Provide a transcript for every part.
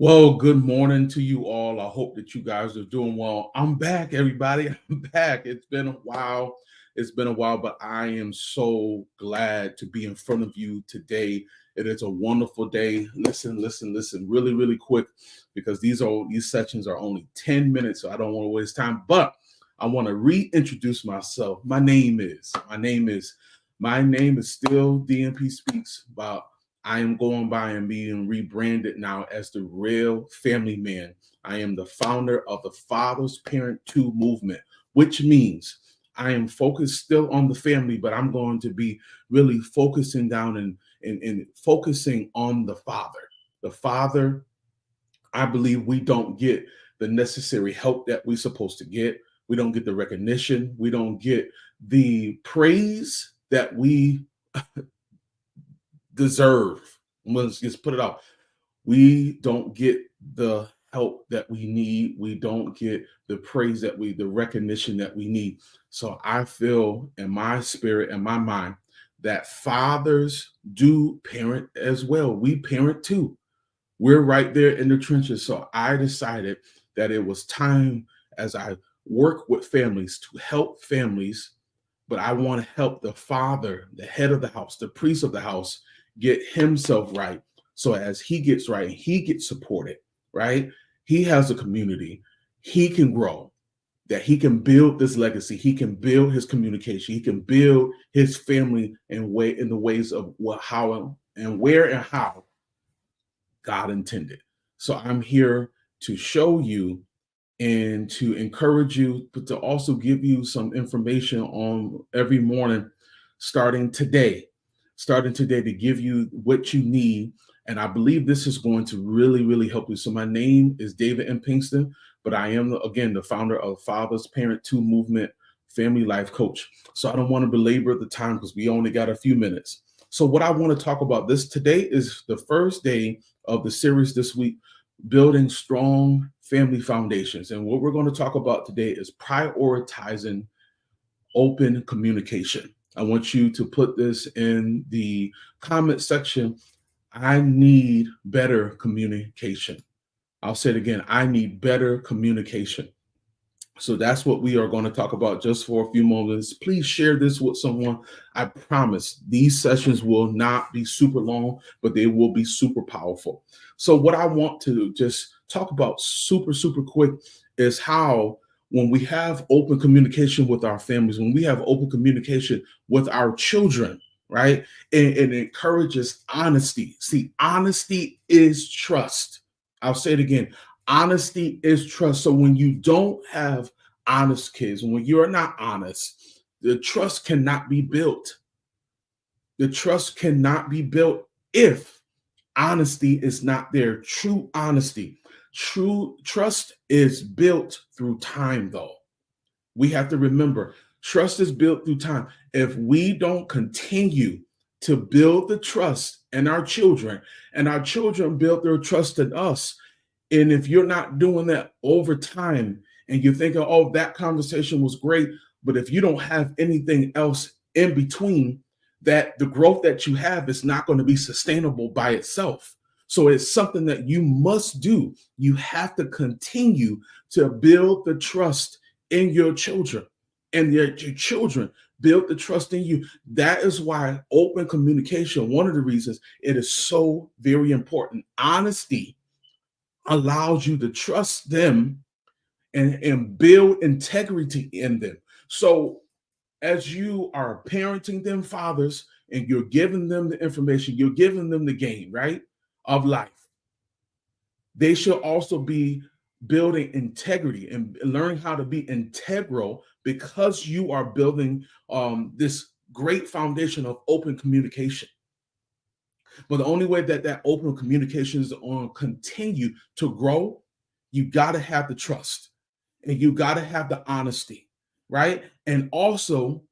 Well, good morning to you all. I hope that you guys are doing well. I'm back, everybody. I'm back. It's been a while. But I am so glad to be in front of you today. It is a wonderful day. Listen, really, really quick, because these sessions are only 10 minutes, so I don't want to waste time. But I want to reintroduce myself. My name is still DMPSpeaks, but I am going by and being rebranded now as the Real Family Man. I am the founder of the Father's Parent 2 movement, which means I am focused still on the family, but I'm going to be really focusing down and focusing on the father. The father, I believe we don't get the necessary help that we're supposed to get. We don't get the recognition. We don't get the praise that we deserve. Let's just put it out. We don't get the help that we need. We don't get the praise the recognition that we need. So I feel in my spirit and my mind that fathers do parent as well. We parent too. We're right there in the trenches. So I decided that it was time, as I work with families, to help families, but I want to help the father, the head of the house, the priest of the house, get himself right. So as he gets right, he gets supported, right? He has a community. He can grow, that he can build this legacy. He can build his communication. He can build his family in the ways of how and where and how God intended. So I'm here to show you and to encourage you, but to also give you some information on every morning, starting today, to give you what you need. And I believe this is going to really, really help you. So my name is David M. Pinkston, but I am, again, the founder of Father's Parent 2 Movement, family life coach. So I don't want to belabor the time because we only got a few minutes. So what I want to talk about today is the first day of the series this week, building strong family foundations. And what we're going to talk about today is prioritizing open communication. I want you to put this in the comment section. I need better communication. I'll say it again. I need better communication. So that's what we are going to talk about just for a few moments. Please share this with someone. I promise these sessions will not be super long, but they will be super powerful. So what I want to just talk about super, super quick is how, when we have open communication with our families, when we have open communication with our children, right? And it encourages honesty. See, honesty is trust. I'll say it again. Honesty is trust. So when you don't have honest kids, when you're not honest, the trust cannot be built. The trust cannot be built if honesty is not there. True honesty. True trust is built through time, though. We have to remember, trust is built through time. If we don't continue to build the trust in our children, and our children build their trust in us, and if you're not doing that over time, and you're thinking, oh, that conversation was great, but if you don't have anything else in between, that the growth that you have is not going to be sustainable by itself. So it's something that you must do. You have to continue to build the trust in your children, and your children build the trust in you. That is why open communication, one of the reasons it is so very important. Honesty allows you to trust them and build integrity in them. So as you are parenting them, fathers, and you're giving them the information, you're giving them the game, right, of life, they should also be building integrity and learning how to be integral, because you are building this great foundation of open communication. But the only way that open communication is going to continue to grow, you got to have the trust, and you got to have the honesty, right? And also,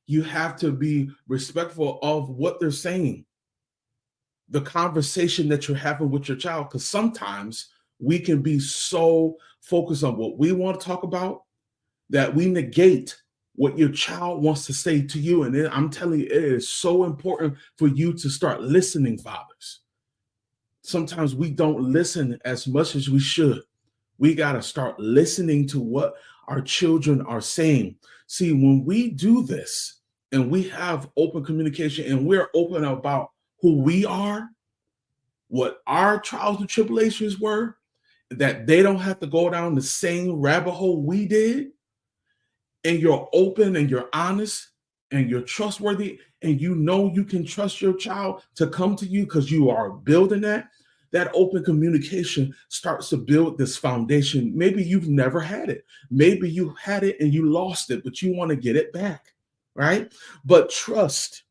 you have to be respectful of what they're saying, the conversation that you're having with your child, because sometimes we can be so focused on what we want to talk about that we negate what your child wants to say to you. And I'm telling you, it is so important for you to start listening, fathers. sometimes we don't listen as much as we should. We got to start listening to what our children are saying. See, when we do this and we have open communication and we're open about who we are, what our trials and tribulations were, that they don't have to go down the same rabbit hole we did, and you're open and you're honest and you're trustworthy, and you know you can trust your child to come to you because you are building that open communication starts to build this foundation. Maybe you've never had it. Maybe you had it and you lost it, but you want to get it back, right? But trust,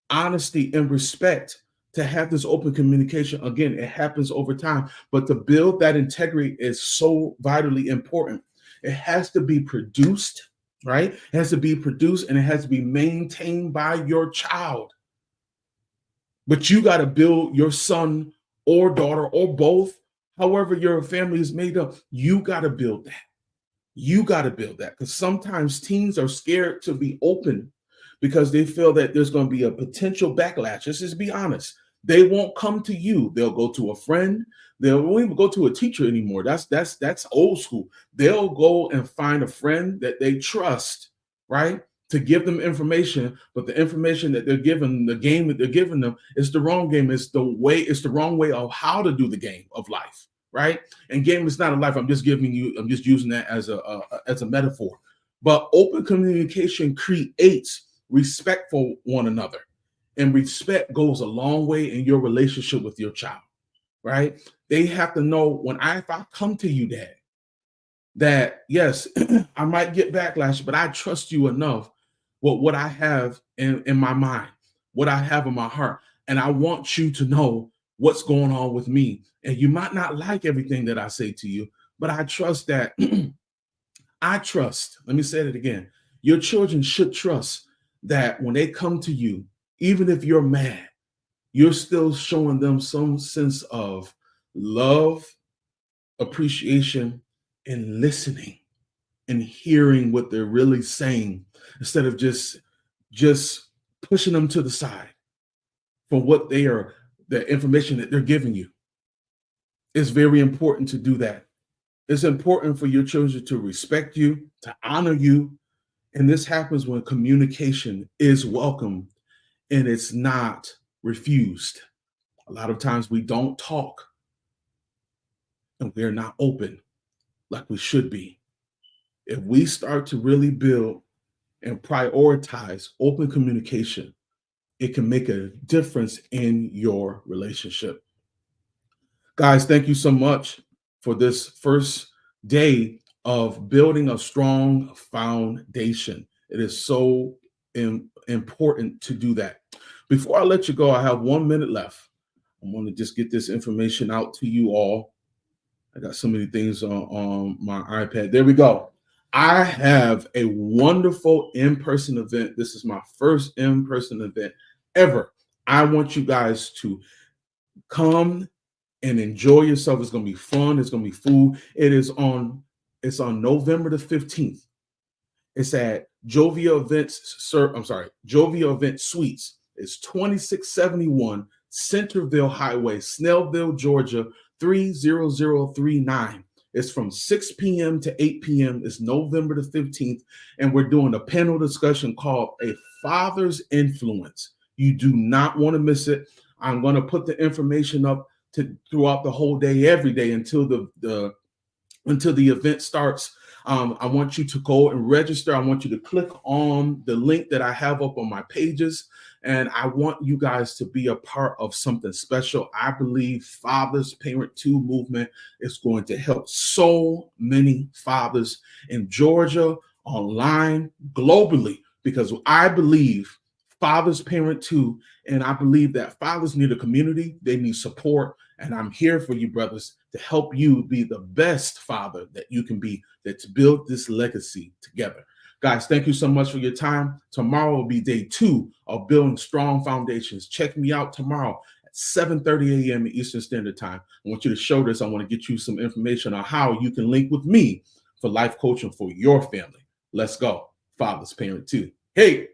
honesty, and respect, to have this open communication, again, it happens over time, but to build that integrity is so vitally important. It has to be produced, right? It has to be produced and it has to be maintained by your child. But you got to build your son or daughter or both, however your family is made up. You got to build that. You got to build that, because sometimes teens are scared to be open because they feel that there's going to be a potential backlash. Let's just be honest. They won't come to you. They'll go to a friend. They won't even go to a teacher anymore. That's old school. They'll go and find a friend that they trust, right, to give them information. But the information that they're given, the game that they're giving them, is the wrong game. It's the wrong way of how to do the game of life, right? And game is not a life. I'm just using that as a metaphor. But open communication creates respect for one another. And respect goes a long way in your relationship with your child, right? They have to know if I come to you, Dad, that yes, I might get backlash, but I trust you enough with what I have in my mind, what I have in my heart. And I want you to know what's going on with me. And you might not like everything that I say to you, but I trust that let me say it again. Your children should trust that when they come to you, even if you're mad, you're still showing them some sense of love, appreciation, and listening and hearing what they're really saying, instead of just pushing them to the side from the information that they're giving you. It's very important to do that. It's important for your children to respect you, to honor you. And this happens when communication is welcome and it's not refused. A lot of times we don't talk and we're not open like we should be. If we start to really build and prioritize open communication, it can make a difference in your relationship. Guys, thank you so much for this first day of building a strong foundation. It is so important to do that. Before I let you go, I have 1 minute left. I want to just get this information out to you all. I got so many things on my iPad. There we go. I have a wonderful in-person event. This is my first in-person event ever. I want you guys to come and enjoy yourself. It's going to be fun. It's going to be food. It's on November the 15th. It's at Jovia Event Suites. It's 2671 Centerville Highway, Snellville, Georgia, 30039. It's from 6 p.m. to 8 p.m. It's November the 15th. And we're doing a panel discussion called A Father's Influence. You do not want to miss it. I'm going to put the information up throughout the whole day, every day until the event starts. I want you to go and register. I want you to click on the link that I have up on my pages. And I want you guys to be a part of something special. I believe Fathers Parent 2 movement is going to help so many fathers in Georgia, online, globally, because I believe Fathers Parent 2, and I believe that fathers need a community. They need support. And I'm here for you, brothers, to help you be the best father that you can be, that's build this legacy together. Guys, thank you so much for your time. Tomorrow will be day 2 of building strong foundations. Check me out tomorrow at 7:30 a.m. Eastern Standard Time. I want you to show this. I want to get you some information on how you can link with me for life coaching for your family. Let's go. Fathers Parent 2. Hey.